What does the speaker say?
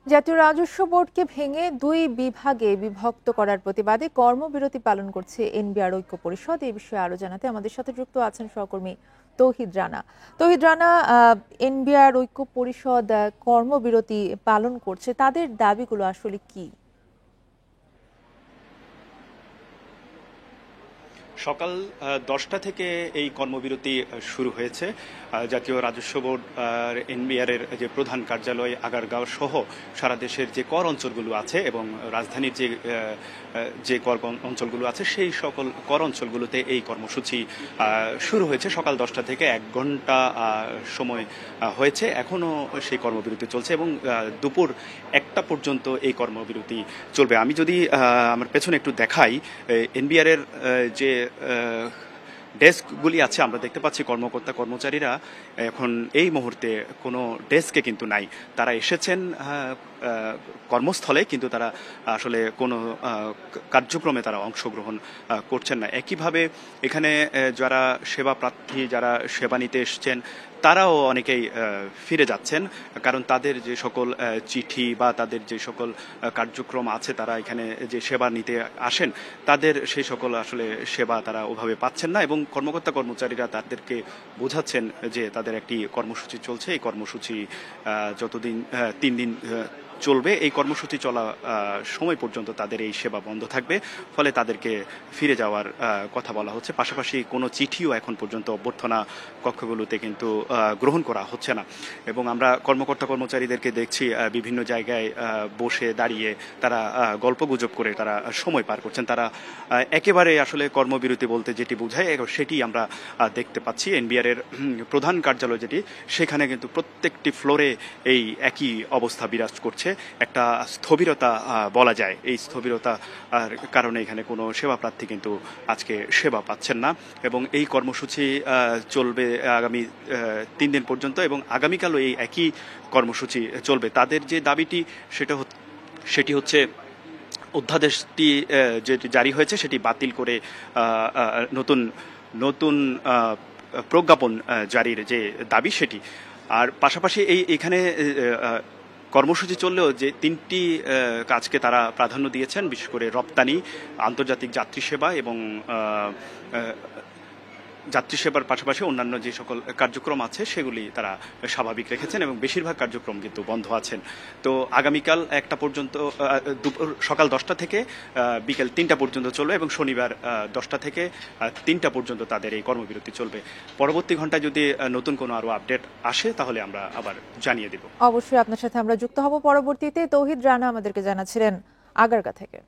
জাতীয় রাজস্ব বোর্ডকে ভেঙে দুই বিভাগে বিভক্ত করার প্রতিবাদে কর্মবিরতি পালন করছে এনবিআর ঐক্য পরিষদ। এই বিষয়ে আরো জানাতে আমাদের সাথে যুক্ত আছেন সহকর্মী তৌহিদ রানা। তৌহিদ রানা, এনবিআর ঐক্য পরিষদ কর্মবিরতি পালন করছে, তাদের দাবিগুলো আসলে কি? সকাল 10টা থেকে এই কর্মবিরতি শুরু হয়েছে। জাতীয় রাজস্ব বোর্ড এনবিআর এর যে প্রধান কার্যালয় আগারগাঁও সহ সারা দেশের যে কর অঞ্চলগুলো আছে এবং রাজধানীর যে কর অঞ্চলগুলো আছে সেই সকল কর অঞ্চলগুলোতে এই কর্মসূচি শুরু হয়েছে। সকাল 10টা থেকে 1 ঘন্টা সময় হয়েছে, এখনো সেই কর্মবিরতি চলছে এবং দুপুর 1টা পর্যন্ত এই কর্মবিরতি চলবে। আমি যদি আমার পেছনে একটু দেখাই, এনবিআর এর যে ডেস্কগুলি আছে আমরা দেখতে পাচ্ছি কর্মকর্তা কর্মচারীরা এখন এই মুহূর্তে কোনো ডেস্কে কিন্তু নাই। তারা এসেছেন কর্মস্থলে, কিন্তু তারা আসলে কোনো কার্যক্রমে তারা অংশগ্রহণ করছেন না। একইভাবে এখানে যারা সেবা প্রার্থী, যারা সেবা নিতে এসছেন, তারাও অনেকেই ফিরে যাচ্ছেন, কারণ তাদের যে সকল চিঠি বা তাদের যে সকল কার্যক্রম আছে, তারা এখানে যে সেবা নিতে আসেন তাদের সেই সকল আসলে সেবা তারা ওভাবে পাচ্ছেন না এবং কর্মকর্তা কর্মচারীরা তাদেরকে বোঝাচ্ছেন যে তাদের একটি কর্মসূচি চলছে, এই কর্মসূচি যতদিন 3 দিন চলবে, এই কর্মসূচি চলা সময় পর্যন্ত তাদের এই সেবা বন্ধ থাকবে, ফলে তাদেরকে ফিরে যাওয়ার কথা বলা হচ্ছে। পাশাপাশি কোনো চিঠিও এখন পর্যন্ত অভ্যর্থনা কক্ষগুলোতে কিন্তু গ্রহণ করা হচ্ছে না এবং আমরা কর্মকর্তা কর্মচারীদেরকে দেখছি বিভিন্ন জায়গায় বসে দাঁড়িয়ে তারা গল্পগুজব করে তারা সময় পার করছেন। তারা একেবারে আসলে কর্মবিরতি বলতে যেটি বোঝায় সেটি আমরা দেখতে পাচ্ছি। এনবিআর এর প্রধান কার্যালয় যেটি, সেখানে কিন্তু প্রত্যেকটি ফ্লোরে এই একই অবস্থা বিরাজ করছে। একটা স্থবিরতা বলা যায়। এই স্থবিরতার কারণে এখানে কোনো সেবা প্রার্থী কিন্তু আজকে সেবা পাচ্ছেন না এবং এই কর্মসূচি চলবে আগামী 3 দিন পর্যন্ত এবং আগামীকালও এই একই কর্মসূচি চলবে। তাদের যে দাবিটি সেটি হচ্ছে অধ্যাদেশটি যেটি জারি হয়েছে সেটি বাতিল করে নতুন প্রজ্ঞাপন জারির যে দাবি সেটি। আর পাশাপাশি এখানে কর্মসূচি চললেও যে 3টি কাজকে তারা প্রাধান্য দিয়েছেন, বিশেষ করে রপ্তানি, আন্তর্জাতিক যাত্রী সেবা এবং যাত্রী সেবার পাশাপাশি অন্যান্য যে সকল কার্যক্রম আছে সেগুলি তারা স্বাভাবিক রেখেছেন এবং বেশিরভাগ কার্যক্রম কিন্তু বন্ধ আছেন। তো আগামীকাল 1টা পর্যন্ত, সকাল 10টা থেকে বিকেল 3টা পর্যন্ত চলবে এবং শনিবার 10টা থেকে 3টা পর্যন্ত তাদের এই কর্মবিরতি চলবে। পরবর্তী ঘন্টায় যদি নতুন কোনো আরো আপডেট আসে তাহলে আমরা আবার জানিয়ে দেব। অবশ্যই আপনার সাথে আমরা যুক্ত হব পরবর্তীতে। তৌহিদ রানা আমাদেরকে জানাচ্ছিলেন আগারগাঁ থেকে।